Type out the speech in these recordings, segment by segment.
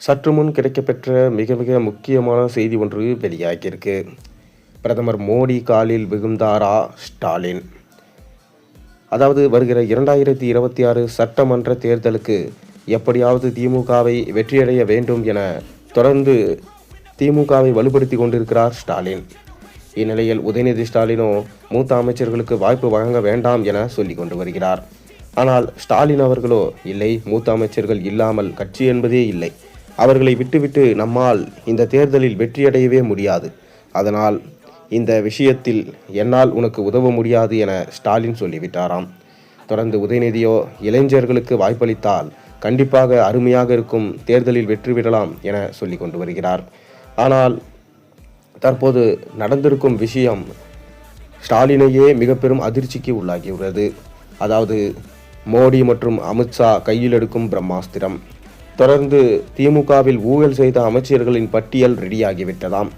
சற்று முன் கிடைக்கப்பெற்ற மிக மிக முக்கியமான செய்தி ஒன்று வெளியாகியிருக்கு. பிரதமர் மோடி காலில் விழுந்தாரா ஸ்டாலின்? அதாவது வருகிற 2026 சட்டமன்ற தேர்தலுக்கு எப்படியாவது திமுகவை வெற்றியடைய வேண்டும் என தொடர்ந்து திமுகவை வலுப்படுத்தி கொண்டிருக்கிறார் ஸ்டாலின். இந்நிலையில் உதயநிதி ஸ்டாலினோ மூத்த அமைச்சர்களுக்கு வாய்ப்பு வழங்க வேண்டாம் என சொல்லிக் கொண்டு வருகிறார். ஆனால் ஸ்டாலின் அவர்களோ இல்லை, மூத்த அமைச்சர்கள் இல்லாமல் கட்சி என்பதே இல்லை, அவர்களை விட்டுவிட்டு நம்மால் இந்த தேர்தலில் வெற்றியடையவே முடியாது, அதனால் இந்த விஷயத்தில் என்னால் உனக்கு உதவ முடியாது என ஸ்டாலின் சொல்லிவிட்டாராம். தொடர்ந்து உதயநிதியோ இளைஞர்களுக்கு வாய்ப்பளித்தால் கண்டிப்பாக அருமையாக இருக்கும், தேர்தலில் வெற்றி விடலாம் என சொல்லி கொண்டு வருகிறார். ஆனால் தற்போது நடந்திருக்கும் விஷயம் ஸ்டாலினையே மிக பெரும் அதிர்ச்சிக்கு உள்ளாகியுள்ளது. அதாவது மோடி மற்றும் அமித்ஷா கையில் எடுக்கும் பிரம்மாஸ்திரம். தொடர்ந்து திமுகவில் ஊழல் செய்த அமைச்சர்களின் பட்டியல் ரெடியாகிவிட்டதாம்.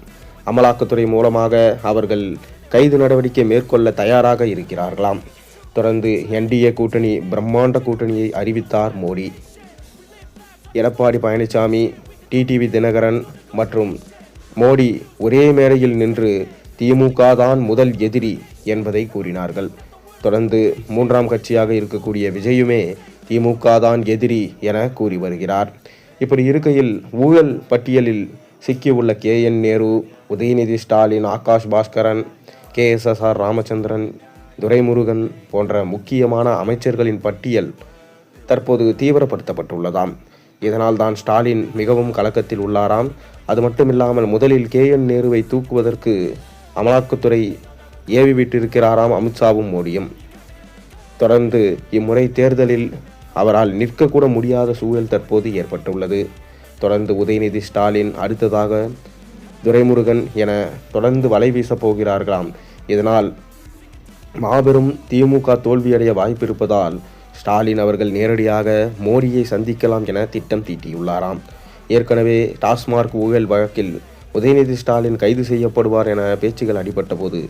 அமலாக்கத்துறை மூலமாக அவர்கள் கைது நடவடிக்கை மேற்கொள்ள தயாராக இருக்கிறார்களாம். தொடர்ந்து என்டிஏ கூட்டணி பிரம்மாண்ட கூட்டணியை அறிவித்தார் மோடி. எடப்பாடி பழனிசாமி, டிடிவி தினகரன் மற்றும் மோடி ஒரே மேடையில் நின்று திமுக தான் முதல் எதிரி என்பதை கூறினார்கள். தொடர்ந்து மூன்றாம் கட்சியாக இருக்கக்கூடிய விஜயுமே திமுக தான் எதிரி என கூறி வருகிறார். இப்படி இருக்கையில் ஊழல் பட்டியலில் சிக்கியுள்ள KN நேரு, உதயநிதி ஸ்டாலின், ஆகாஷ் பாஸ்கரன், KSSR ராமச்சந்திரன், துரைமுருகன் போன்ற முக்கியமான அமைச்சர்களின் பட்டியல் தற்போது தீவிரப்படுத்தப்பட்டுள்ளதாம். இதனால் தான் ஸ்டாலின் மிகவும் கலக்கத்தில் உள்ளாராம். அது மட்டுமில்லாமல் முதலில் KN நேருவை தூக்குவதற்கு அமலாக்கத்துறை ஏவி விட்டிருக்கிறாராம் அமித்ஷாவும் மோடியும். தொடர்ந்து இம்முறை தேர்தலில் அவரால் நிற்கக்கூட முடியாத சூழல் தற்போது ஏற்பட்டுள்ளது. தொடர்ந்து உதயநிதி ஸ்டாலின், அடுத்ததாக துரைமுருகன் என தொடர்ந்து வலை வீசப் போகிறார்களாம். இதனால் மாபெரும் திமுக தோல்வியடைய வாய்ப்பு இருப்பதால் ஸ்டாலின் அவர்கள் நேரடியாக மோடியை சந்திக்கலாம் என திட்டம் தீட்டியுள்ளாராம். ஏற்கனவே டாஸ்மார்க் ஊழல் வழக்கில் உதயநிதி ஸ்டாலின் கைது செய்யப்படுவார் என பேச்சுகள் அடிபட்ட போது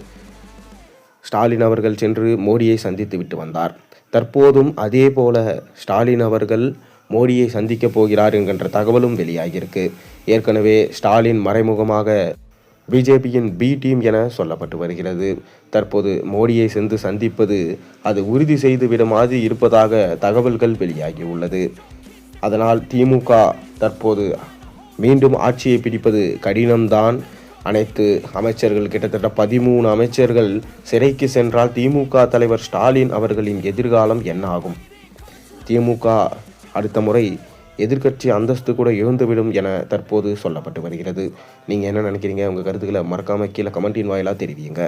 ஸ்டாலின் அவர்கள் சென்று மோடியை சந்தித்து விட்டு வந்தார். தற்போதும் அதே போல ஸ்டாலின் அவர்கள் மோடியை சந்திக்கப் போகிறார் என்கின்ற தகவலும் வெளியாகியிருக்கு. ஏற்கனவே ஸ்டாலின் மறைமுகமாக பிஜேபியின் பி டீம் என சொல்லப்பட்டு வருகிறது. தற்போது மோடியை சென்று சந்திப்பது அது உறுதி செய்துவிட மாதிரி இருப்பதாக தகவல்கள் வெளியாகியுள்ளது. அதனால் திமுக தற்போது மீண்டும் ஆட்சியை பிடிப்பது கடினம்தான். அனைத்து அமைச்சர்கள், கிட்டத்தட்ட 13 அமைச்சர்கள் சிறைக்கு சென்றால் திமுக தலைவர் ஸ்டாலின் அவர்களின் எதிர்காலம் என்ன ஆகும்? திமுக அடுத்த முறை எதிர்க்கட்சி அந்தஸ்து கூட இழந்துவிடும் என தற்போது சொல்லப்பட்டு வருகிறது. நீங்கள் என்ன நினைக்கிறீங்க? உங்கள் கருத்துக்களை மறக்காமல் கீழே கமெண்டின் வாயிலாக தெரிவிங்க.